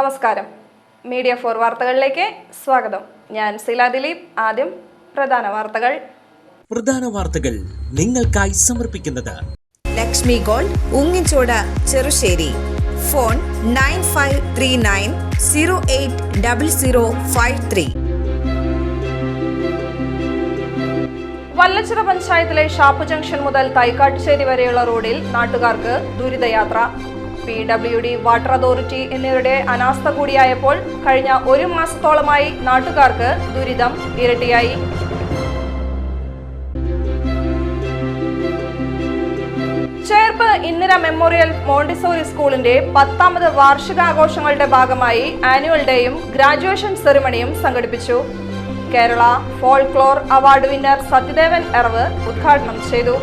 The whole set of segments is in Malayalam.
നമസ്കാരം. മീഡിയ 4 വാർത്തകളിലേക്ക് സ്വാഗതം. ഞാൻ സില ദിലീപ്. ആദ്യം പ്രധാന വാർത്തകൾ നിങ്ങൾക്കായി സമർപ്പിക്കുന്നത് ലക്ഷ്മി ഗോൾഡ്, ഉങ്ങിച്ചോട്, ചെറുശ്ശേരി. ഫോൺ 9539080053. വല്ലച്ചിറ പഞ്ചായത്തിലെ ഷാപ്പ് ജംഗ്ഷൻ മുതൽ തൈക്കാട്ടുശ്ശേരി വരെയുള്ള റോഡിൽ നാട്ടുകാർക്ക് ദുരിതയാത്ര. PWD, വാട്ടർ അതോറിറ്റി എന്നിവരുടെ അനാസ്ഥ കൂടിയായപ്പോൾ കഴിഞ്ഞ ഒരു മാസത്തോളമായി നാട്ടുകാർക്ക് ദുരിതം ഇരട്ടിയായി. ചേർപ്പ് ഇന്ദിര മെമ്മോറിയൽ മോണ്ടിസോറി സ്കൂളിന്റെ 10ാമത് വാർഷികാഘോഷങ്ങളുടെ ഭാഗമായി ആനുവൽ ഡേയും ഗ്രാജുവേഷൻ സെറിമണിയും സംഘടിപ്പിച്ചു. Kerala folklore award winner Sathyadevan Eravu ഉദ്ഘാടനം ചെയ്തു.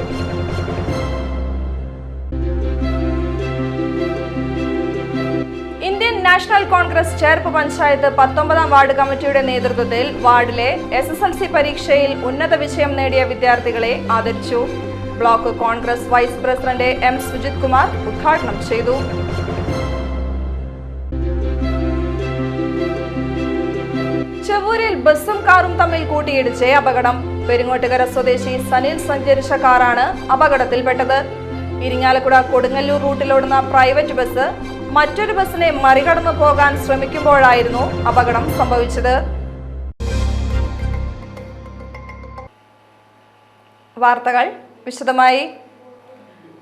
Indian national Congress Cherpu panchayat 19ാം ward കമ്മിറ്റിയുടെ നേതൃത്വത്തിൽ വാർഡിലെ SSLC പരീക്ഷയിൽ ഉന്നത വിജയം നേടിയ വിദ്യാർത്ഥികളെ ആദരിച്ചു. Block Congress vice president M. Sujith Kumar ഉദ്ഘാടനം ചെയ്തു. ചെവൂരിൽ ബസ്സും കാറും തമ്മിൽ കൂട്ടിയിടിച്ച് അപകടം. പെരിങ്ങോട്ടുകര സ്വദേശി സനിൽ സഞ്ചരിച്ച കാറാണ് അപകടത്തിൽപ്പെട്ടത്. ഇരിങ്ങാലക്കുട കൊടുങ്ങല്ലൂർ റൂട്ടിലോടുന്ന പ്രൈവറ്റ് ബസ് മറ്റൊരു ബസ്സിനെ മറികടന്നു പോകാൻ ശ്രമിക്കുമ്പോഴായിരുന്നു അപകടം സംഭവിച്ചത്. വാർത്തകൾ വിശദമായി.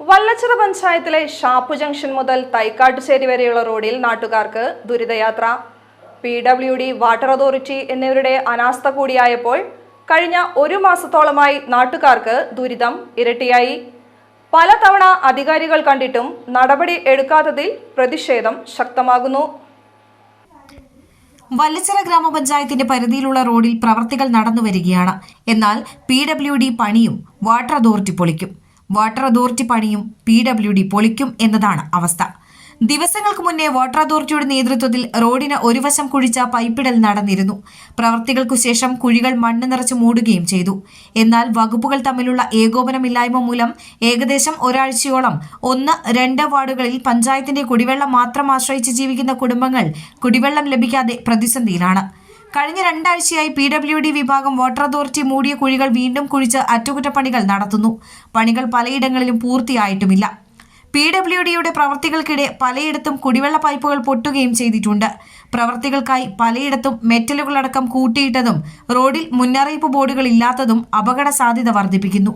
വല്ലച്ചിറ പഞ്ചായത്തിലെ ഷാപ്പ് ജംഗ്ഷൻ മുതൽ തൈക്കാട്ടുശ്ശേരി വരെയുള്ള റോഡിൽ നാട്ടുകാർക്ക് ദുരിതയാത്ര. PWD, വാട്ടർ അതോറിറ്റി എന്നിവരുടെ അനാസ്ഥ കൂടിയായപ്പോൾ കഴിഞ്ഞ ഒരു മാസത്തോളമായി നാട്ടുകാർക്ക് ദുരിതം ഇരട്ടിയായി. പലതവണ അധികാരികൾ കണ്ടിട്ടും നടപടി എടുക്കാത്തതിൽ പ്രതിഷേധം ശക്തമാകുന്നു. വല്ലച്ചിറ ഗ്രാമപഞ്ചായത്തിന്റെ പരിധിയിലുള്ള റോഡിൽ പ്രവർത്തികൾ നടന്നുവരികയാണ്. എന്നാൽ PWD പണിയും വാട്ടർ അതോറിറ്റി പൊളിക്കും, വാട്ടർ അതോറിറ്റി പണിയും PWD പൊളിക്കും എന്നതാണ് അവസ്ഥ. ദിവസങ്ങൾക്ക് മുന്നേ വാട്ടർ അതോറിറ്റിയുടെ നേതൃത്വത്തിൽ റോഡിന് ഒരു വശം കുഴിച്ച പൈപ്പിടൽ നടന്നിരുന്നു. പ്രവർത്തികൾക്കു ശേഷം കുഴികൾ മണ്ണ് നിറച്ച് മൂടുകയും ചെയ്തു. എന്നാൽ വകുപ്പുകൾ തമ്മിലുള്ള ഏകോപനമില്ലായ്മ മൂലം ഏകദേശം ഒരാഴ്ചയോളം 1-2 വാർഡുകളിൽ പഞ്ചായത്തിന്റെ കുടിവെള്ളം മാത്രം ആശ്രയിച്ച് ജീവിക്കുന്ന കുടുംബങ്ങൾ കുടിവെള്ളം ലഭിക്കാതെ പ്രതിസന്ധിയിലാണ്. കഴിഞ്ഞ 2 ആഴ്ചയായി PWD വിഭാഗം വാട്ടർ അതോറിറ്റി മൂടിയ കുഴികൾ വീണ്ടും കുഴിച്ച് അറ്റകുറ്റപ്പണികൾ നടത്തുന്നു. പണികൾ പലയിടങ്ങളിലും പൂർത്തിയായിട്ടുമില്ല. PWDയുടെ പ്രവർത്തികൾക്കിടെ പലയിടത്തും കുടിവെള്ള പൈപ്പുകൾ പൊട്ടുകയും ചെയ്തിട്ടുണ്ട്. പ്രവർത്തികൾക്കായി പലയിടത്തും മെറ്റലുകളടക്കം കൂട്ടിയിട്ടതും റോഡിൽ മുന്നറിയിപ്പ് ബോർഡുകൾ ഇല്ലാത്തതും അപകട സാധ്യത വർദ്ധിപ്പിക്കുന്നു.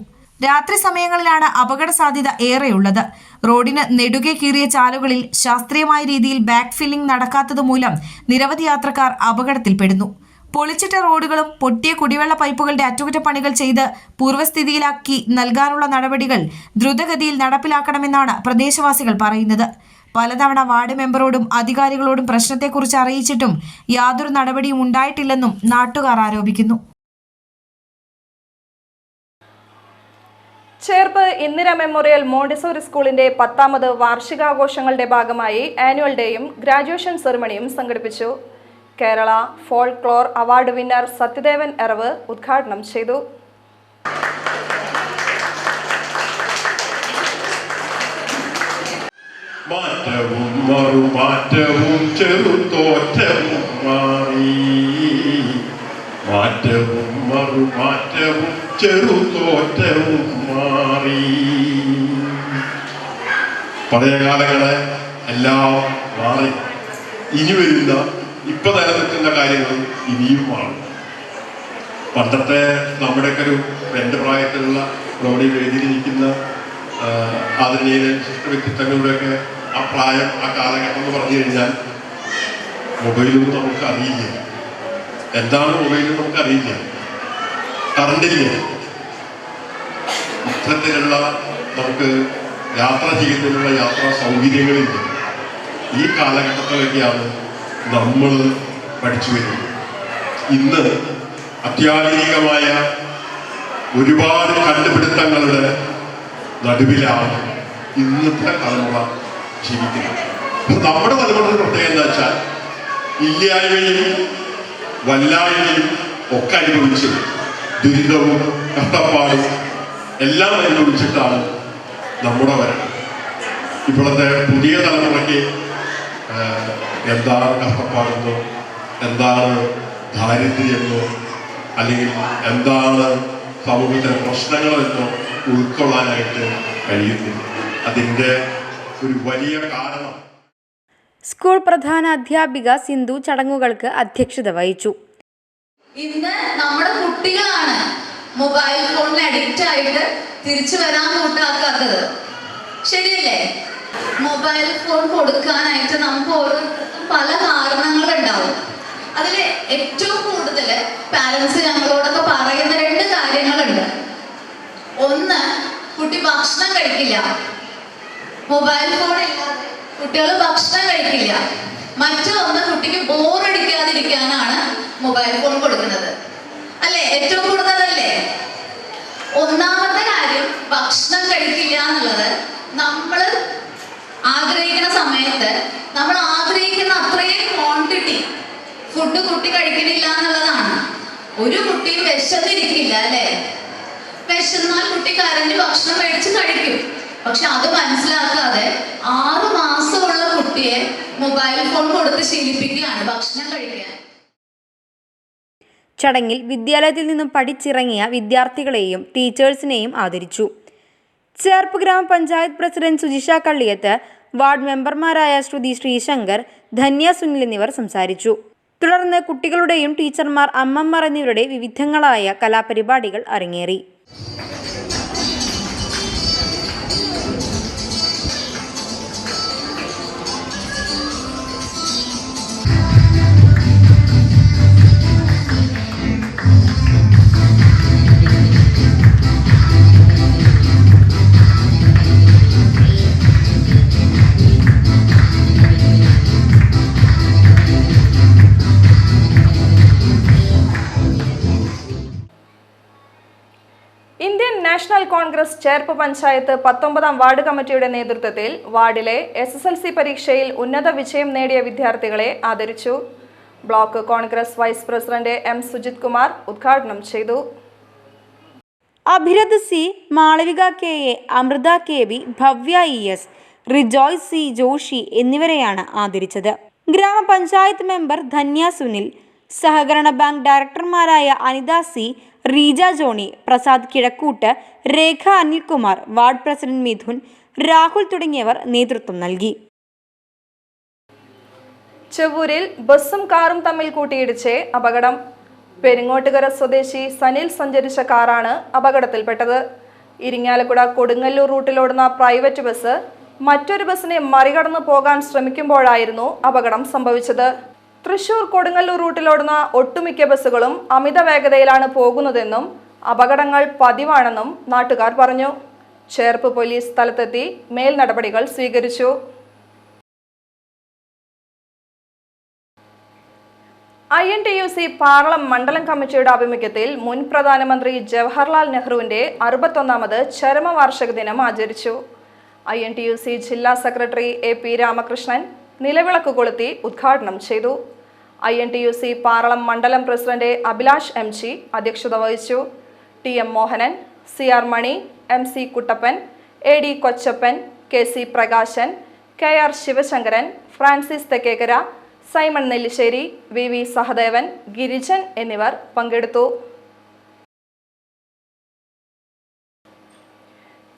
രാത്രി സമയങ്ങളിലാണ് അപകട സാധ്യത ഏറെയുള്ളത്. റോഡിന് നെടുകെ കീറിയ ചാലുകളിൽ ശാസ്ത്രീയമായ രീതിയിൽ ബാക്ക് ഫില്ലിംഗ് നടക്കാത്തതുമൂലം നിരവധി യാത്രക്കാർ അപകടത്തിൽപ്പെടുന്നു. പൊളിച്ചിട്ട റോഡുകളും പൊട്ടിയ കുടിവെള്ള പൈപ്പുകളുടെ അറ്റകുറ്റപ്പണികൾ ചെയ്ത് പൂർവ്വസ്ഥിതിയിലാക്കി നൽകാനുള്ള നടപടികൾ ദ്രുതഗതിയിൽ നടപ്പിലാക്കണമെന്നാണ് പ്രദേശവാസികൾ പറയുന്നത്. പലതവണ വാർഡ് മെമ്പറോടും അധികാരികളോടും പ്രശ്നത്തെക്കുറിച്ച് അറിയിച്ചിട്ടും യാതൊരു നടപടിയും ഉണ്ടായിട്ടില്ലെന്നും നാട്ടുകാർ ആരോപിക്കുന്നു. ചേർപ്പ് ഇന്ദിര മെമ്മോറിയൽ മോണ്ടിസോറി സ്കൂളിന്റെ 10ാമത് വാർഷികാഘോഷങ്ങളുടെ ഭാഗമായി ആനുവൽ ഡേയും ഗ്രാജുവേഷൻ സെറിമണിയും സംഘടിപ്പിച്ചു. Kerala folklore award winner Sathyadevan Eravu ഉദ്ഘാടനം ചെയ്തു. മാറ്റവും മറുമാറ്റവും ചെറുതോറ്റവും മാറി, മാറ്റവും മറുമാറ്റവും ചെറുതോറ്റവും മാറി. പഴയ കാലങ്ങളെ എല്ലാം മാറി. ഇനി വരുന്ന ഇപ്പൊ നിലനിൽക്കുന്ന കാര്യങ്ങൾ ഇനിയുമാണ്. പണ്ടത്തെ നമ്മുടെയൊക്കെ എൻ്റെ പ്രായത്തിലുള്ള റോഡിൽ എഴുതിയിരിക്കുന്ന ആദരണീയ വ്യക്തിത്വങ്ങളുടെയൊക്കെ ആ പ്രായം, ആ കാലഘട്ടം എന്ന് പറഞ്ഞു കഴിഞ്ഞാൽ മൊബൈലൊന്നും നമുക്ക് അറിയില്ല. എന്താണ് മൊബൈലും നമുക്കറിയില്ല, കറണ്ടില്ല. ഇത്തരത്തിലുള്ള നമുക്ക് യാത്ര ചെയ്യുന്നതിനുള്ള യാത്രാ സൗകര്യങ്ങളില്ല. ഈ കാലഘട്ടത്തിലൊക്കെയാണ് നമ്മൾ പഠിച്ചു വരുന്നത്. ഇന്ന് അത്യാധുനികമായ ഒരുപാട് കണ്ടുപിടുത്തങ്ങളുടെ നടുവിലാണ് ഇന്നത്തെ തലമുറ ജീവിക്കുന്നത്. നമ്മുടെ തലമുറയുടെ പ്രത്യേകത എന്താ വെച്ചാൽ ഇല്ലായ്മയും വല്ലായ്മയും ഒക്കെ അനുഭവിച്ച് ദുരിതവും കഷ്ടപ്പാടും എല്ലാം അനുഭവിച്ചിട്ടാണ് നമ്മുടെ വരണം. ഇപ്പോഴത്തെ പുതിയ തലമുറയ്ക്ക് എന്താണ് കഷ്ടപ്പാടെന്നോ എന്താണ് ദാരിദ്ര്യമെന്നോ അല്ലെങ്കിൽ എന്താണ് സമൂഹത്തിലെ പ്രശ്നങ്ങളെന്നോ ഉൾക്കൊള്ളാനായിട്ട് കഴിയുന്നില്ല. അതിൻ്റെ ഒരു വലിയ കാരണം. സ്കൂൾ പ്രധാന അധ്യാപിക സിന്ധു ചടങ്ങുകൾക്ക് അധ്യക്ഷത വഹിച്ചു. ഇന്ന് നമ്മുടെ കുട്ടികളാണ് മൊബൈൽ ഫോണിൽ അഡിക്റ്റ് ആയിട്ട് തിരിച്ചു വരാൻ കൂട്ടാക്കാത്തത്. ശരിയല്ലേ? മൊബൈൽ ഫോൺ കൊടുക്കാനായിട്ട് നമുക്ക് ഓരോരുത്തർക്കും പല കാരണങ്ങളുണ്ടാവും. അതിൽ ഏറ്റവും കൂടുതൽ പാരൻസ് ഞങ്ങളോടൊക്കെ പറയുന്ന 2 കാര്യങ്ങളുണ്ട്. ഒന്ന്, കുട്ടി ഭക്ഷണം കഴിക്കില്ല. മൊബൈൽ ഫോൺ ഇല്ലാതെ കുട്ടികൾ ഭക്ഷണം കഴിക്കില്ല. മറ്റൊന്ന്, കുട്ടിക്ക് ബോറടിക്കാതിരിക്കാനാണ് മൊബൈൽ ഫോൺ കൊടുക്കുന്നത്. അല്ലേ? ഏറ്റവും കൂടുതലല്ലേ? ഒന്നാമത്തെ കാര്യം ഭക്ഷണം കഴിക്കില്ല എന്നുള്ളത്. നമ്മൾ ആഗ്രഹിക്കുന്ന സമയത്ത് നമ്മൾ ആഗ്രഹിക്കുന്ന അത്രയും ക്വാണ്ടിറ്റി ഫുഡ് കുട്ടി കഴിക്കണില്ല എന്നുള്ളതാണ്. ഒരു കുട്ടിയും വിശന്നിരിക്കില്ല അല്ലേ? വിശന്നാൽ കുട്ടി കരഞ്ഞ് ഭക്ഷണം മേടിച്ച് കഴിക്കും. പക്ഷെ അത് മനസ്സിലാക്കാതെ 6 മാസമുള്ള കുട്ടിയെ മൊബൈൽ ഫോൺ കൊടുത്ത് ശീലിപ്പിക്കുകയാണ് ഭക്ഷണം കഴിക്കാൻ. ചടങ്ങിൽ വിദ്യാലയത്തിൽ നിന്നും പഠിച്ചിറങ്ങിയ വിദ്യാർത്ഥികളെയും ടീച്ചേഴ്സിനെയും ആദരിച്ചു. ചേർപ്പ് ഗ്രാമപഞ്ചായത്ത് പ്രസിഡന്റ് സുജിഷ കള്ളിയത്ത്, വാർഡ് മെമ്പർമാരായ ശ്രുതി ശ്രീശങ്കർ, ധന്യ സുനിൽ എന്നിവർ സംസാരിച്ചു. തുടർന്ന് കുട്ടികളുടെയും ടീച്ചർമാർ, അമ്മമാർ എന്നിവരുടെ വിവിധങ്ങളായ കലാപരിപാടികൾ അരങ്ങേറി. Indian national Congress Cherpu panchayat 19-ാം ward കമ്മിറ്റിയുടെ നേതൃത്വത്തിൽ വാർഡിലെ SSLC പരീക്ഷയിൽ ഉന്നത വിജയം നേടിയ വിദ്യാർത്ഥികളെ ആദരിച്ചു. Block Congress vice president M. Sujith Kumar ഉദ്ഘാടനം ചെയ്തു. Abhirath C, Malavika KA, Amritha KB, Bhavya ES, Rijoy C. Joshi എന്നിവരെയാണ് ആദരിച്ചത്. ഗ്രാമപഞ്ചായത്ത് മെമ്പർ ധന്യ സുനിൽ, സഹകരണ ബാങ്ക് ഡയറക്ടർമാരായ Anitha C, Reeja Johnny, Prasad Kizhakkoot, Rekha Anilkumar, ward president Mithun, Rahul തുടങ്ങിയവർ നേതൃത്വം നൽകി. ചെവൂരിൽ ബസ്സും കാറും തമ്മിൽ കൂട്ടിയിടിച്ച് അപകടം. പെരിങ്ങോട്ടുകര സ്വദേശി സനിൽ സഞ്ചരിച്ച കാറാണ് അപകടത്തിൽപ്പെട്ടത്. ഇരിങ്ങാലക്കുട കൊടുങ്ങല്ലൂർ റൂട്ടിലോടുന്ന പ്രൈവറ്റ് ബസ് മറ്റൊരു ബസ്സിനെ മറികടന്നു പോകാൻ ശ്രമിക്കുമ്പോഴായിരുന്നു അപകടം സംഭവിച്ചത്. തൃശൂർ കൊടുങ്ങല്ലൂർ റൂട്ടിലോടുന്ന ഒട്ടുമിക്ക ബസ്സുകളും അമിത വേഗതയിലാണ് പോകുന്നതെന്നും അപകടങ്ങൾ പതിവാണെന്നും നാട്ടുകാർ പറഞ്ഞു. ചേർപ്പ് പോലീസ് സ്ഥലത്തെത്തി മേൽ നടപടികൾ സ്വീകരിച്ചു. INTUC പാർളം മണ്ഡലം കമ്മിറ്റിയുടെ ആഭിമുഖ്യത്തിൽ മുൻ പ്രധാനമന്ത്രി ജവഹർലാൽ നെഹ്റുവിന്റെ 61ാമത് ചരമവാർഷിക ദിനം ആചരിച്ചു. INTUC ജില്ലാ സെക്രട്ടറി AP രാമകൃഷ്ണൻ നിലവിളക്ക് കൊളുത്തി ഉദ്ഘാടനം ചെയ്തു. INTUC പാർളം മണ്ഡലം പ്രസിഡന്റ് അഭിലാഷ് MG അധ്യക്ഷത വഹിച്ചു. TM Mohanan, CR Mani, MC Kuttappan, AD Kochappan, KC Prakashan, KR Sivasankaran, Francis Thekkekkara, Simon Nellissery, VV Sahadevan, Girijan എന്നിവർ പങ്കെടുത്തു.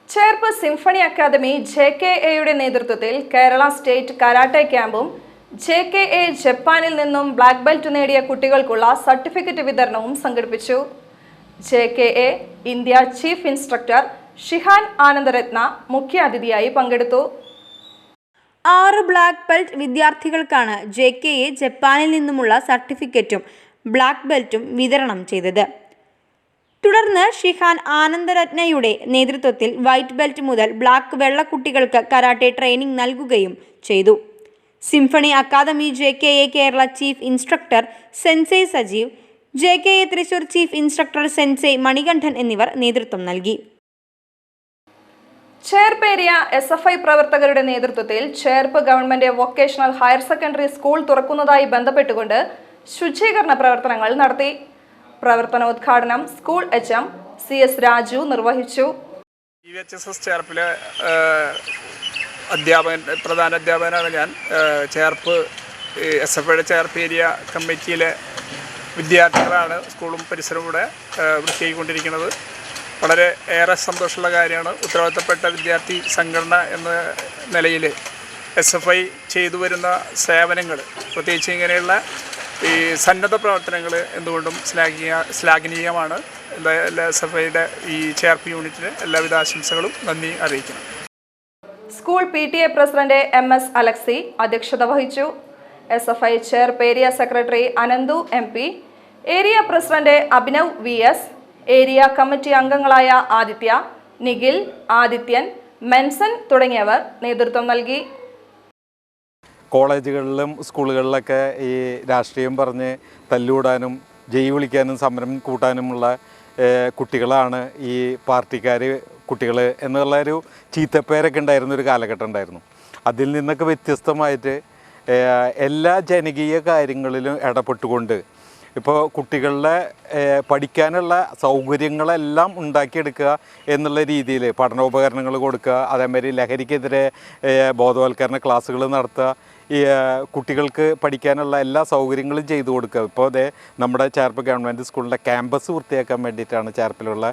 ചേർപ്പ് സിംഫണി അക്കാദമി JKAയുടെ നേതൃത്വത്തിൽ കേരള സ്റ്റേറ്റ് കരാട്ടെ ക്യാമ്പും JKA ജപ്പാനിൽ നിന്നും ബ്ലാക്ക് ബെൽറ്റ് നേടിയ കുട്ടികൾക്കുള്ള സർട്ടിഫിക്കറ്റ് വിതരണവും സംഘടിപ്പിച്ചു. JKA ഇന്ത്യ ചീഫ് ഇൻസ്ട്രക്ടർ ഷിഹാൻ ആനന്ദരത്ന മുഖ്യാതിഥിയായി പങ്കെടുത്തു. 6 ബ്ലാക്ക് ബെൽറ്റ് വിദ്യാർത്ഥികൾക്കാണ് JKA ജപ്പാനിൽ നിന്നുമുള്ള സർട്ടിഫിക്കറ്റും ബ്ലാക്ക് ബെൽറ്റും വിതരണം ചെയ്തത്. തുടർന്ന് ഷിഹാൻ ആനന്ദരത്നയുടെ നേതൃത്വത്തിൽ വൈറ്റ് ബെൽറ്റ് മുതൽ ബ്ലാക്ക് വെള്ള കുട്ടികൾക്ക് കരാട്ടെ ട്രെയിനിംഗ് നൽകുകയും ചെയ്തു. Symphony Academy JKA Kerala chief instructor സെൻസെ Sajeev, JKA Thrissur chief instructor സെൻസെ മണികണ്ഠൻ എന്നിവർ നേതൃത്വം നൽകി. ചേർപ്പേരിയ SFI പ്രവർത്തകരുടെ നേതൃത്വത്തിൽ Cherpu government vocational higher secondary school തുറക്കുന്നതായി ബന്ധപ്പെട്ടുകൊണ്ട് ശുചീകരണ പ്രവർത്തനങ്ങൾ നടത്തി. പ്രവർത്തനോദ്ഘാടനം സ്കൂൾ HM CS രാജു നിർവഹിച്ചു. EHSS ചേർപ്പിലെ പ്രധാന അധ്യാപകനാണ് ഞാൻ. ചേർപ്പ് SFIയുടെ ചേർപ്പ് ഏരിയ കമ്മിറ്റിയിലെ വിദ്യാർത്ഥികളാണ് സ്കൂളും പരിസരവും കൂടെ വൃത്തിയാക്കിക്കൊണ്ടിരിക്കുന്നത്. വളരെ ഏറെ സന്തോഷമുള്ള കാര്യമാണ്. ഉത്തരവാദിത്തപ്പെട്ട വിദ്യാർത്ഥി സംഘടന എന്ന നിലയിൽ SFI ചെയ്തു വരുന്ന സേവനങ്ങൾ, പ്രത്യേകിച്ച് ഇങ്ങനെയുള്ള ഈ സന്നദ്ധ പ്രവർത്തനങ്ങൾ എന്തുകൊണ്ടും ശ്ലാഘനീയമാണ്. എന്തായാലും SFIയുടെ ഈ ചേർപ്പ് യൂണിറ്റിന് എല്ലാവിധ ആശംസകളും നന്ദി അറിയിക്കണം. School PTA president MS Alexi അധ്യക്ഷത വഹിച്ചു. SFI Cherpu area secretary Ananthu MP, area president Abhinav VS, area committee അംഗങ്ങളായ ആദിത്യ, നിഖിൽ, ആദിത്യൻ, മെൻസൺ തുടങ്ങിയവർ നേതൃത്വം നൽകി. കോളേജുകളിലും സ്കൂളുകളിലൊക്കെ ഈ രാഷ്ട്രീയം പറഞ്ഞ് തല്ലുകൂടാനും ജയ് വിളിക്കാനും സമരം കൂട്ടാനുമുള്ള കുട്ടികളാണ് ഈ പാർട്ടിക്കാർ കുട്ടികൾ എന്നുള്ളൊരു ചീത്തപ്പേരൊക്കെ ഉണ്ടായിരുന്നൊരു കാലഘട്ടം ഉണ്ടായിരുന്നു. അതിൽ നിന്നൊക്കെ വ്യത്യസ്തമായിട്ട് എല്ലാ ജനകീയ കാര്യങ്ങളിലും ഇടപെട്ടുകൊണ്ട് ഇപ്പോൾ കുട്ടികളുടെ പഠിക്കാനുള്ള സൗകര്യങ്ങളെല്ലാം ഉണ്ടാക്കിയെടുക്കുക എന്നുള്ള രീതിയിൽ പഠനോപകരണങ്ങൾ കൊടുക്കുക, അതേമാതിരി ലഹരിക്കെതിരെ ബോധവൽക്കരണ ക്ലാസ്സുകൾ നടത്തുക, ഈ കുട്ടികൾക്ക് പഠിക്കാനുള്ള എല്ലാ സൗകര്യങ്ങളും ചെയ്തു കൊടുക്കുക. ഇപ്പോൾ അതേ നമ്മുടെ ചേർപ്പ് ഗവൺമെൻറ് സ്കൂളിൻ്റെ ക്യാമ്പസ് വൃത്തിയാക്കാൻ വേണ്ടിയിട്ടാണ് ചേർപ്പിലുള്ള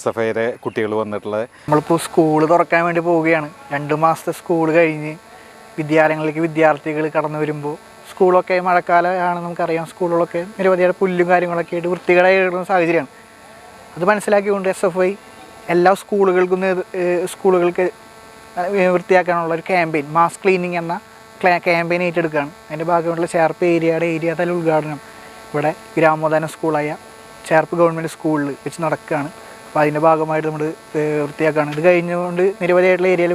SFIയുടെ കുട്ടികൾ വന്നിട്ടുള്ളത്. നമ്മളിപ്പോൾ സ്കൂൾ തുറക്കാൻ വേണ്ടി പോവുകയാണ്. 2 മാസത്തെ സ്കൂൾ കഴിഞ്ഞ് വിദ്യാലയങ്ങളിലേക്ക് വിദ്യാർത്ഥികൾ കടന്നു വരുമ്പോൾ സ്കൂളൊക്കെ മഴക്കാലമാണ്, നമുക്കറിയാം. സ്കൂളുകളൊക്കെ നിരവധിയായ പുല്ലും കാര്യങ്ങളൊക്കെ ആയിട്ട് വൃത്തികേടായി കിടക്കുന്ന സാഹചര്യമാണ്. അത് മനസ്സിലാക്കിക്കൊണ്ട് SFI എല്ലാ സ്കൂളുകൾക്ക് വൃത്തിയാക്കാനുള്ള ഒരു ക്യാമ്പയിൻ, മാസ് ക്ലീനിങ് എന്ന ക്യാമ്പയിൻ ഏറ്റെടുക്കുകയാണ്. അതിൻ്റെ ഭാഗമായിട്ടുള്ള ചേർപ്പ് ഏരിയ തല ഉദ്ഘാടനം ഇവിടെ ഗ്രാമോദാന സ്കൂളായ ചേർപ്പ് ഗവൺമെൻറ് സ്കൂളിൽ വെച്ച് നടക്കുകയാണ്. അപ്പോൾ അതിൻ്റെ ഭാഗമായിട്ട് നമ്മൾ വൃത്തിയാക്കുകയാണ്. ഇത് കഴിഞ്ഞുകൊണ്ട് നിരവധിയായിട്ടുള്ള ഏരിയയിൽ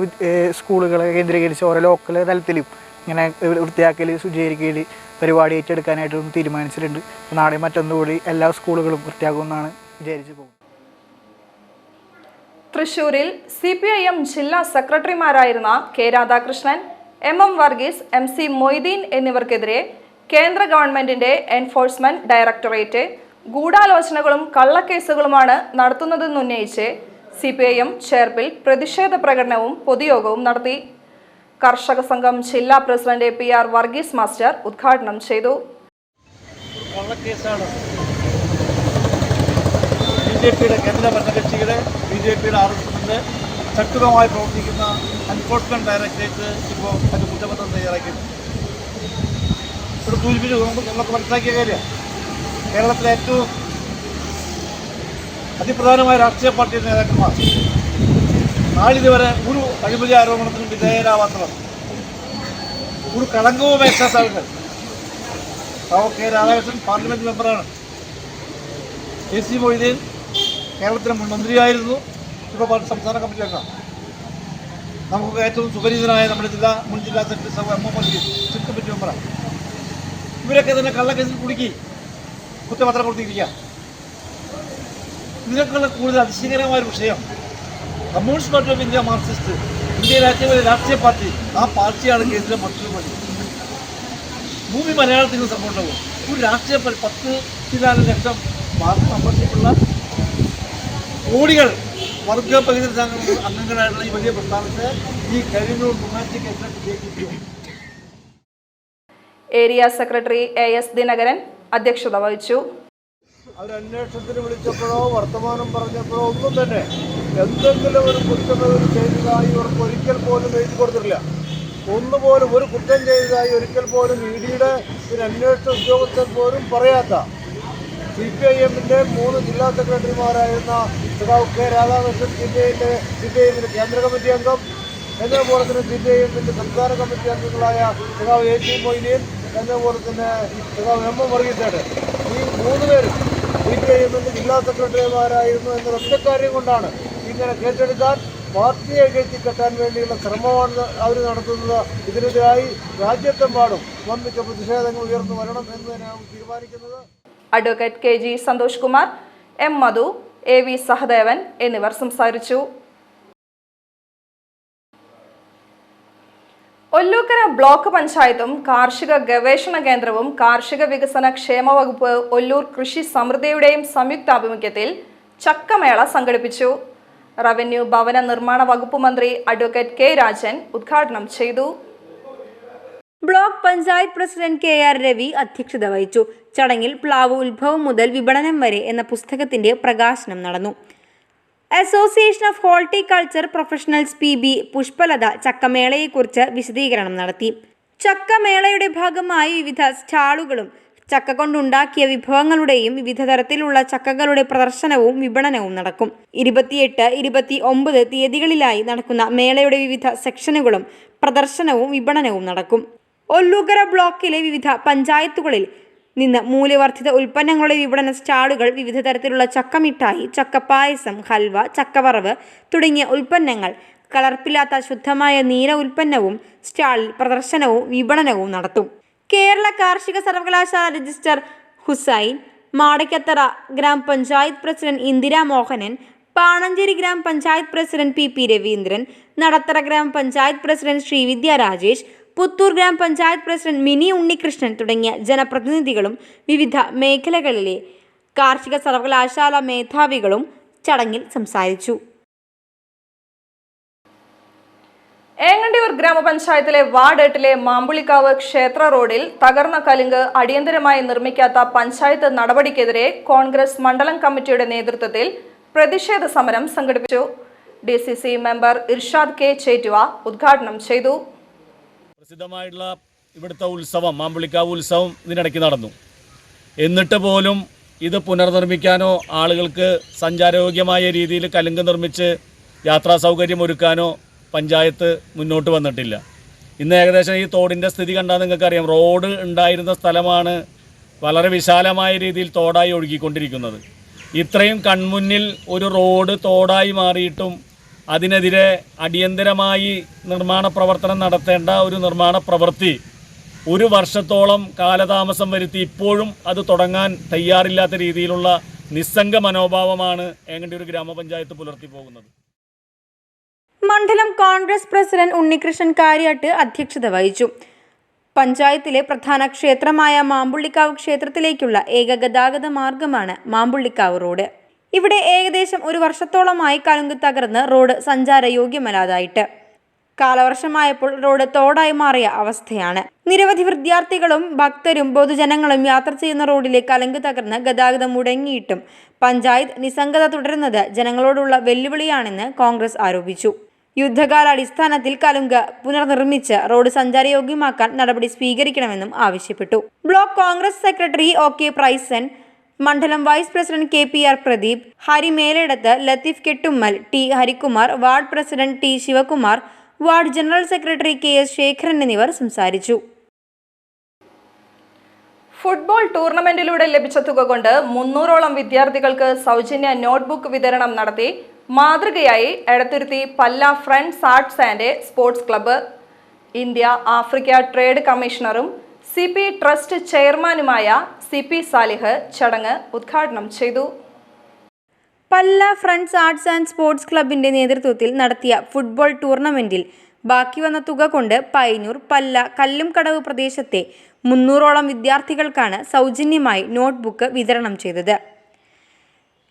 സ്കൂളുകളെ കേന്ദ്രീകരിച്ച് ഓരോ ലോക്കൽ തലത്തിലും ഇങ്ങനെ വൃത്തിയാക്കൽ, ശുചീകരിക്കൽ പരിപാടി ഏറ്റെടുക്കാനായിട്ട് തീരുമാനിച്ചിട്ടുണ്ട്. നാളെ മറ്റൊന്നുകൂടി എല്ലാ സ്കൂളുകളും വൃത്തിയാക്കുമെന്നാണ് വിചാരിച്ചു പോകുന്നത്. തൃശൂരിൽ CPIM ജില്ലാ സെക്രട്ടറിമാരായിരുന്ന K Radhakrishnan, MM Varghese, MC Moideen എന്നിവർക്കെതിരെ കേന്ദ്ര ഗവൺമെന്റിന്റെ എൻഫോഴ്സ്മെന്റ് ഡയറക്ടറേറ്റ് ഗൂഢാലോചനകളും കള്ളക്കേസുകളുമാണ് നടത്തുന്നതെന്നുന്നയിച്ച് CPIM ചേർപ്പിൽ പ്രതിഷേധ പ്രകടനവും പൊതുയോഗവും നടത്തി. കർഷക സംഘം ജില്ലാ പ്രസിഡന്റ് PR വർഗീസ് മാസ്റ്റർ ഉദ്ഘാടനം ചെയ്തു. കള്ളക്കേസാണ് BJPയുടെ കേന്ദ്ര ഭരണകക്ഷിയുടെ BJPയുടെ RSSന്റെ ശക്തമായി പ്രവർത്തിക്കുന്ന എൻഫോഴ്സ്മെന്റ് ഡയറക്ടറേറ്റ് ഇപ്പോൾ അതിൻ്റെ കുറ്റപത്രം തയ്യാറാക്കിയിട്ടുണ്ട്. ഇവിടെ സൂചിപ്പിച്ചു നമ്മളൊക്കെ മനസ്സിലാക്കിയ കാര്യമാണ്. കേരളത്തിലെ ഏറ്റവും അതിപ്രധാനമായ രാഷ്ട്രീയ പാർട്ടി നേതാക്കന്മാർ നാളിതുവരെ ഒരു അഴിമതി ആരോപണത്തിനും വിധേയരാവാത്തവർ, ഒരു കളങ്കവും ഏൽക്കാത്തവർ. K രാധാകൃഷ്ണൻ പാർലമെന്റ് മെമ്പറാണ്. AC മൊയ്തീൻ കേരളത്തിലെ മുൻ മന്ത്രിയായിരുന്നു, ഇപ്പോൾ സംസ്ഥാന കമ്മിറ്റി അംഗമാണ്. നമുക്ക് ഏറ്റവും സുപരിചിതനായ നമ്മുടെ മുൻ ജില്ലാ secretary MM Varghese chief committee മെമ്പറാണ്. ഇവരൊക്കെ തന്നെ കള്ളക്കേസിൽ കുടുക്കി കുറ്റപത്രം കൊടുത്തിരിക്കുക. ഇതിനൊക്കെയുള്ള കൂടുതൽ അതിശയകരമായ ഒരു വിഷയം, communist party of India Marxist, ഇന്ത്യയിലെ ഏറ്റവും വലിയ രാഷ്ട്രീയ പാർട്ടി, ആ പാർട്ടിയാണ് കേസിലെ മറ്റൊരു പണി. ഭൂമി മലയാളത്തിൽ നിന്ന് സംഭവമുണ്ടാകും. ഒരു രാഷ്ട്രീയ 10 ലക്ഷം മെമ്പർഷിപ്പുള്ള കോടികൾ വർഗ പരിഗണന അംഗങ്ങളായിട്ടുള്ള ഈ വലിയ പ്രസ്ഥാനത്തെ ഈ കരിനൂർ ഡൊമാസ്റ്റിക് കേസിനെ വിജയിപ്പിക്കും. ഏരിയ സെക്രട്ടറി AS ദിനകരൻ അധ്യക്ഷത വഹിച്ചു. അവരന്വേഷണത്തിന് വിളിച്ചപ്പോഴോ വർത്തമാനം പറഞ്ഞപ്പോഴോ ഒന്നും തന്നെ എന്തെങ്കിലും ഒരു കുറ്റം ചെയ്തതായി ഇവർക്ക് ഒരിക്കൽ പോലും എഴുതി കൊടുത്തിട്ടില്ല. ഒന്നുപോലും ഒരു കുറ്റം ചെയ്തതായി ഒരിക്കൽ പോലും EDയുടെ ഒരു അന്വേഷണ ഉദ്യോഗസ്ഥൻ പോലും പറയാത്ത CPIMന്റെ 3 ജില്ലാ സെക്രട്ടറിമാരായിരുന്ന K രാധാകൃഷ്ണൻ, CPIMന്റെ കേന്ദ്ര കമ്മിറ്റി അംഗം, എന്നതുപോലെ തന്നെ CPIMന്റെ സംസ്ഥാന കമ്മിറ്റി അംഗങ്ങളായ AC മൊയ്തീൻ, എന്നതുപോലെ തന്നെ MM വർഗീസാണ്. ഈ 3 പേരും CPIMന്റെ ജില്ലാ സെക്രട്ടറിമാരായിരുന്നു എന്ന ഒറ്റക്കാര്യം കൊണ്ടാണ് ഇങ്ങനെ കേസെടുക്കാൻ, പാർട്ടിയെ കെട്ടിക്കെട്ടാൻ വേണ്ടിയുള്ള ശ്രമമാണ് അവർ നടത്തുന്നത്. ഇതിനെതിരായി രാജ്യത്തെമ്പാടും വമ്പിച്ച പ്രതിഷേധങ്ങൾ ഉയർന്നു വരണം എന്ന് തന്നെയാണ് തീരുമാനിക്കുന്നത്. Advocate KG Santhosh Kumar, M Madhu, AV Sahadevan എന്നിവർ സംസാരിച്ചു. ഒല്ലൂക്കര ബ്ലോക്ക് പഞ്ചായത്തും കാർഷിക ഗവേഷണ കേന്ദ്രവും കാർഷിക വികസന ക്ഷേമ വകുപ്പ് ഒല്ലൂർ കൃഷി സമൃദ്ധിയുടെയും സംയുക്താഭിമുഖ്യത്തിൽ ചക്കമേള സംഘടിപ്പിച്ചു. റവന്യൂ ഭവന നിർമ്മാണ വകുപ്പ് മന്ത്രി അഡ്വക്കേറ്റ് കെ രാജൻ ഉദ്ഘാടനം ചെയ്തു. Block panchayat president KR Ravi അധ്യക്ഷത വഹിച്ചു. ചടങ്ങിൽ പ്ലാവ് ഉത്ഭവം മുതൽ വിപണനം വരെ എന്ന പുസ്തകത്തിന്റെ പ്രകാശനം നടന്നു. Association of horticulture professionals PB Pushpalatha ചക്കമേളയെക്കുറിച്ച് വിശദീകരണം നടത്തി. ചക്കമേളയുടെ ഭാഗമായി വിവിധ സ്റ്റാളുകളും ചക്ക കൊണ്ടുണ്ടാക്കിയ വിഭവങ്ങളുടെയും വിവിധ തരത്തിലുള്ള ചക്കകളുടെ പ്രദർശനവും വിപണനവും നടക്കും. 28, 29 തീയതികളിലായി നടക്കുന്ന മേളയുടെ വിവിധ സെക്ഷനുകളും പ്രദർശനവും വിപണനവും നടക്കും. ഒല്ലൂക്കര ബ്ലോക്കിലെ വിവിധ പഞ്ചായത്തുകളിൽ നിന്ന് മൂല്യവർദ്ധിത ഉൽപ്പന്നങ്ങളുടെ വിപണന സ്റ്റാളുകൾ, വിവിധ തരത്തിലുള്ള ചക്കമിഠായി, ചക്കപ്പായസം, ഹൽവ, ചക്കവറവ് തുടങ്ങിയ ഉൽപ്പന്നങ്ങൾ, കലർപ്പില്ലാത്ത ശുദ്ധമായ നീര ഉൽപ്പന്നവും സ്റ്റാളിൽ പ്രദർശനവും വിപണനവും നടത്തും. കേരള കാർഷിക സർവകലാശാല രജിസ്ട്രാർ ഹുസൈൻ, മാടക്കത്തറ ഗ്രാമപഞ്ചായത്ത് പ്രസിഡന്റ് ഇന്ദിരാ മോഹനൻ, പാണഞ്ചേരി ഗ്രാമപഞ്ചായത്ത് പ്രസിഡന്റ് PP രവീന്ദ്രൻ, നടത്തറ ഗ്രാമപഞ്ചായത്ത് പ്രസിഡന്റ് ശ്രീവിദ്യ രാജേഷ്, പുത്തൂർ ഗ്രാമപഞ്ചായത്ത് പ്രസിഡന്റ് മിനി ഉണ്ണികൃഷ്ണൻ തുടങ്ങിയ ജനപ്രതിനിധികളും വിവിധ മേഖലകളിലെ കാർഷിക സർവകലാശാല മേധാവികളും ചടങ്ങിൽ സംസാരിച്ചു. ഏങ്ങണ്ടിയൂർ ഗ്രാമപഞ്ചായത്തിലെ വാർഡ് 8 മാമ്പുളിക്കാവ് ക്ഷേത്ര റോഡിൽ തകർന്ന കലുങ്ക് അടിയന്തരമായി നിർമ്മിക്കാത്ത പഞ്ചായത്ത് നടപടിക്കെതിരെ കോൺഗ്രസ് മണ്ഡലം കമ്മിറ്റിയുടെ നേതൃത്വത്തിൽ പ്രതിഷേധ സമരം സംഘടിപ്പിച്ചു. DCC member Irshad K Chettuva ഉദ്ഘാടനം ചെയ്തു. പ്രസിദ്ധമായിട്ടുള്ള ഇവിടുത്തെ ഉത്സവം, മാമ്പുളിക്കാവ് ഉത്സവം ഇതിനിടയ്ക്ക് നടന്നു. എന്നിട്ട് പോലും ഇത് പുനർനിർമ്മിക്കാനോ ആളുകൾക്ക് സഞ്ചാരയോഗ്യമായ രീതിയിൽ കലുങ്ക് നിർമ്മിച്ച് യാത്രാ സൗകര്യം ഒരുക്കാനോ പഞ്ചായത്ത് മുന്നോട്ട് വന്നിട്ടില്ല. ഇന്ന് ഏകദേശം ഈ തോടിൻ്റെ സ്ഥിതി കണ്ടാൽ നിങ്ങൾക്കറിയാം, റോഡ് ഉണ്ടായിരുന്ന സ്ഥലമാണ് വളരെ വിശാലമായ രീതിയിൽ തോടായി ഒഴുകിക്കൊണ്ടിരിക്കുന്നത്. ഇത്രയും കൺമുന്നിൽ ഒരു റോഡ് തോടായി മാറിയിട്ടും അതിനെതിരെ അടിയന്തരമായി നിർമ്മാണ പ്രവർത്തനം നടത്തേണ്ട ഒരു നിർമ്മാണ പ്രവൃത്തി 1 വർഷത്തോളം കാലതാമസം വരുത്തി ഇപ്പോഴും അത് തുടങ്ങാൻ തയ്യാറില്ലാത്ത രീതിയിലുള്ള നിസ്സംഗ മനോഭാവമാണ് ഏങ്ങണ്ടിയൂർ ഗ്രാമപഞ്ചായത്ത് പുലർത്തി പോകുന്നത്. മണ്ഡലം കോൺഗ്രസ് പ്രസിഡന്റ് ഉണ്ണികൃഷ്ണൻ കാര്യാട്ട് അധ്യക്ഷത വഹിച്ചു. പഞ്ചായത്തിലെ പ്രധാന ക്ഷേത്രമായ മാമ്പുള്ളിക്കാവ് ക്ഷേത്രത്തിലേക്കുള്ള ഏക ഗതാഗത മാർഗമാണ് മാമ്പുള്ളിക്കാവ് റോഡ്. ഇവിടെ ഏകദേശം 1 വർഷത്തോളമായി കലുങ്ക് തകർന്ന് റോഡ് സഞ്ചാരയോഗ്യമല്ലാതായിട്ട്. കാലവർഷമായപ്പോൾ റോഡ് തോടായി മാറിയ അവസ്ഥയാണ്. നിരവധി വിദ്യാർത്ഥികളും ഭക്തരും പൊതുജനങ്ങളും യാത്ര ചെയ്യുന്ന റോഡിലെ കലുങ്ക് തകർന്ന് ഗതാഗതം മുടങ്ങിയിട്ടും പഞ്ചായത്ത് നിസ്സംഗത തുടരുന്നത് ജനങ്ങളോടുള്ള വെല്ലുവിളിയാണെന്ന് കോൺഗ്രസ് ആരോപിച്ചു. യുദ്ധകാലാടിസ്ഥാനത്തിൽ കലുങ്ക് പുനർനിർമ്മിച്ച് റോഡ് സഞ്ചാരയോഗ്യമാക്കാൻ നടപടി സ്വീകരിക്കണമെന്നും ആവശ്യപ്പെട്ടു. Block Congress secretary OK Praisan, മണ്ഡലം vice president KPR Pradeep, Hari Meledath, Latheef Kettummal, T Harikumar, ward president T Sivakumar, ward general secretary KS Sekharan എന്നിവർ സംസാരിച്ചു. ഫുട്ബോൾ ടൂർണമെന്റിലൂടെ ലഭിച്ച തുക കൊണ്ട് 300ഓളം വിദ്യാർത്ഥികൾക്ക് സൗജന്യ നോട്ട്ബുക്ക് വിതരണം നടത്തി മാതൃകയായി Edathuruthy Palla friends arts and sports club. India Africa trade കമ്മീഷണറും CP ട്രസ്റ്റ് ചെയർമാനുമായ CP സാലിഹ് ചടങ്ങ് ഉദ്ഘാടനം ചെയ്തു. Palla friends arts and sports ക്ലബിന്റെ നേതൃത്വത്തിൽ നടത്തിയ ഫുട്ബോൾ ടൂർണമെന്റിൽ ബാക്കി വന്ന തുക കൊണ്ട് പയ്യന്നൂർ, പല്ല, കല്ലുംകടവ് പ്രദേശത്തെ 300ഓളം വിദ്യാർത്ഥികൾക്കാണ് സൗജന്യമായി നോട്ട്ബുക്ക് വിതരണം ചെയ്തത്.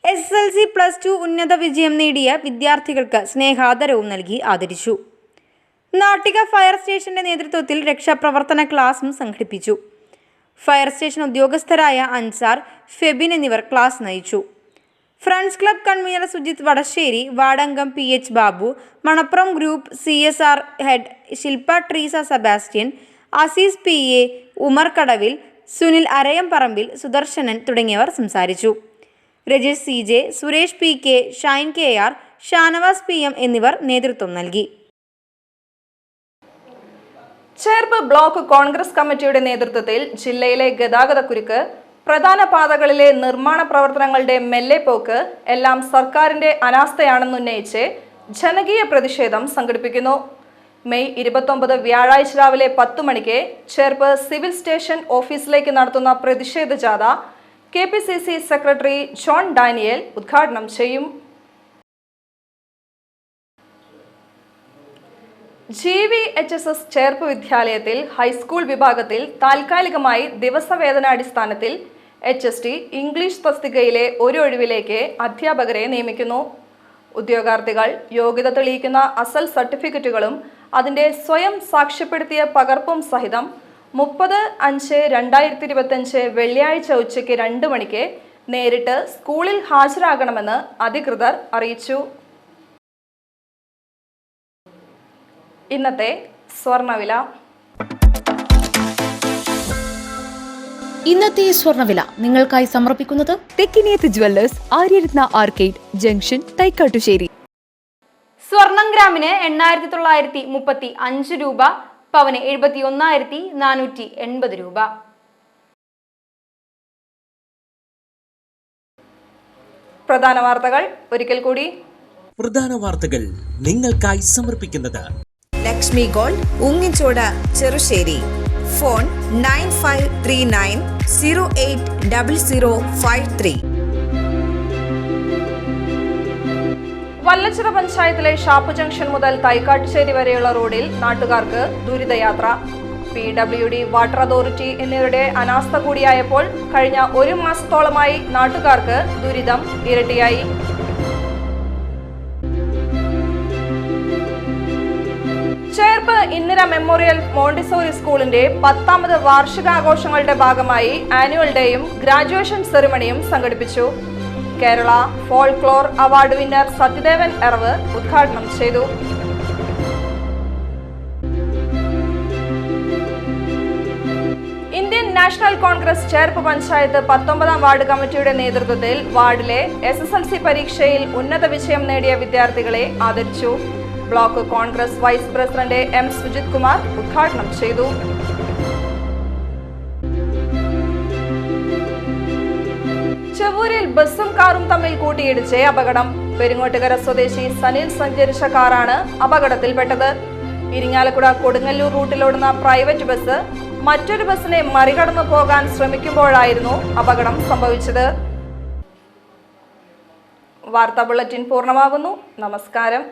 SSLC+2 ഉന്നത വിജയം നേടിയ വിദ്യാർത്ഥികൾക്ക് സ്നേഹാദരവും നൽകി ആദരിച്ചു. നാട്ടിക ഫയർ സ്റ്റേഷന്റെ നേതൃത്വത്തിൽ രക്ഷാപ്രവർത്തന ക്ലാസും സംഘടിപ്പിച്ചു. ഫയർ സ്റ്റേഷൻ ഉദ്യോഗസ്ഥരായ അൻസാർ, ഫെബിൻ എന്നിവർ ക്ലാസ് നയിച്ചു. Friends club convener Sujith Vadasseri, വാർഡംഗം PH Babu, Manappuram group CSR head Shilpa Treesa Sebastian, Azeez PA, Umar Kadavil, Sunil Arayamparambil, Sudarsanan തുടങ്ങിയവർ സംസാരിച്ചു. Rajesh CJ, Suresh PK, Shine KR, Shanavas PM എന്നിവർ നേതൃത്വം നൽകി. ചേർപ്പ് ബ്ലോക്ക് കോൺഗ്രസ് കമ്മിറ്റിയുടെ നേതൃത്വത്തിൽ ജില്ലയിലെ ഗതാഗതക്കുരുക്ക്, പ്രധാന പാതകളിലെ നിർമ്മാണ പ്രവർത്തനങ്ങളുടെ മെല്ലെപ്പോക്ക് എല്ലാം സർക്കാരിന്റെ അനാസ്ഥയാണെന്നുന്നയിച്ച് ജനകീയ പ്രതിഷേധം സംഘടിപ്പിക്കുന്നു. മെയ് 29 വ്യാഴാഴ്ച രാവിലെ 10 മണിക്ക് ചേർപ്പ് സിവിൽ സ്റ്റേഷൻ ഓഫീസിലേക്ക് നടത്തുന്ന പ്രതിഷേധ ജാഥ KPCC സെക്രട്ടറി ജോൺ ഡാനിയേൽ ഉദ്ഘാടനം ചെയ്യും. GVHSS ചേർപ്പ് വിദ്യാലയത്തിൽ ഹൈസ്കൂൾ വിഭാഗത്തിൽ താൽക്കാലികമായി ദിവസവേതനാടിസ്ഥാനത്തിൽ HST ഇംഗ്ലീഷ് തസ്തികയിലെ ഒരു ഒഴിവിലേക്ക് അധ്യാപകരെ നിയമിക്കുന്നു. ഉദ്യോഗാർത്ഥികൾ യോഗ്യത തെളിയിക്കുന്ന അസൽ സർട്ടിഫിക്കറ്റുകളും അതിന്റെ സ്വയം സാക്ഷ്യപ്പെടുത്തിയ പകർപ്പും സഹിതം 30/5/2025 വെള്ളിയാഴ്ച ഉച്ചയ്ക്ക് 2 മണിക്ക് നേരിട്ട് സ്കൂളിൽ ഹാജരാകണമെന്ന് അധികൃതർ അറിയിച്ചു. ഇന്നത്തെ സ്വർണ്ണവില. ഇന്നത്തെ സ്വർണ്ണവില നിങ്ങൾക്കായി സമർപ്പിക്കുന്നത് Thekkiniyath jewellers, Aryaratna arcade junction, Thaikkattussery. സ്വർണം ഗ്രാമിന് 8,935 രൂപ, പവന് 71,480 രൂപ. പ്രധാന വാർത്തകൾ ഒരിക്കൽ കൂടി. പ്രധാന വാർത്തകൾ നിങ്ങൾക്കായി സമർപ്പിക്കുന്നത് ലക്ഷ്മി ഗോൾഡ്, ഉങ്ങിച്ചോട്, ചെറുശ്ശേരി. ഫോൺ 9539080053. വല്ലച്ചിറ പഞ്ചായത്തിലെ ഷാപ്പ് ജംഗ്ഷൻ മുതൽ തൈക്കാട്ടുശ്ശേരി വരെയുള്ള റോഡിൽ നാട്ടുകാർക്ക് ദുരിതയാത്ര. PWD, വാട്ടർ അതോറിറ്റി എന്നിവരുടെ അനാസ്ഥ കൂടിയായപ്പോൾ കഴിഞ്ഞ 1 മാസത്തോളമായി നാട്ടുകാർക്ക് ദുരിതം ഇരട്ടിയായി. ചേർപ്പ് ഇന്ദിര മെമ്മോറിയൽ മോണ്ടിസോറി സ്കൂളിന്റെ 10ാമത് വാർഷികാഘോഷങ്ങളുടെ ഭാഗമായി ആനുവൽ ഡേയും ഗ്രാജുവേഷൻ സെറിമണിയും സംഘടിപ്പിച്ചു. Kerala folklore award winner Sathyadevan Eravu ഉദ്ഘാടനം ചെയ്തു. Indian national Congress Cherpu panchayat 19ാം ward കമ്മിറ്റിയുടെ നേതൃത്വത്തിൽ വാർഡിലെ SSLC പരീക്ഷയിൽ ഉന്നത വിജയം നേടിയ വിദ്യാർത്ഥികളെ ആദരിച്ചു. Block Congress vice president M. Sujith Kumar ഉദ്ഘാടനം ചെയ്തു. ചെവൂരിൽ ബസും കാറും തമ്മിൽ കൂട്ടിയിടിച്ച് അപകടം. പെരിങ്ങോട്ടുകര സ്വദേശി സനിൽ സഞ്ചരിച്ച കാറാണ് അപകടത്തിൽപ്പെട്ടത്. ഇരിങ്ങാലക്കുട കൊടുങ്ങല്ലൂർ റൂട്ടിലോടുന്ന പ്രൈവറ്റ് ബസ് മറ്റൊരു ബസിനെ മറികടന്നു പോകാൻ ശ്രമിക്കുമ്പോഴായിരുന്നു അപകടം സംഭവിച്ചത്. വാർത്താ ബുള്ളറ്റിൻ പൂർണ്ണമാകുന്നു. നമസ്കാരം.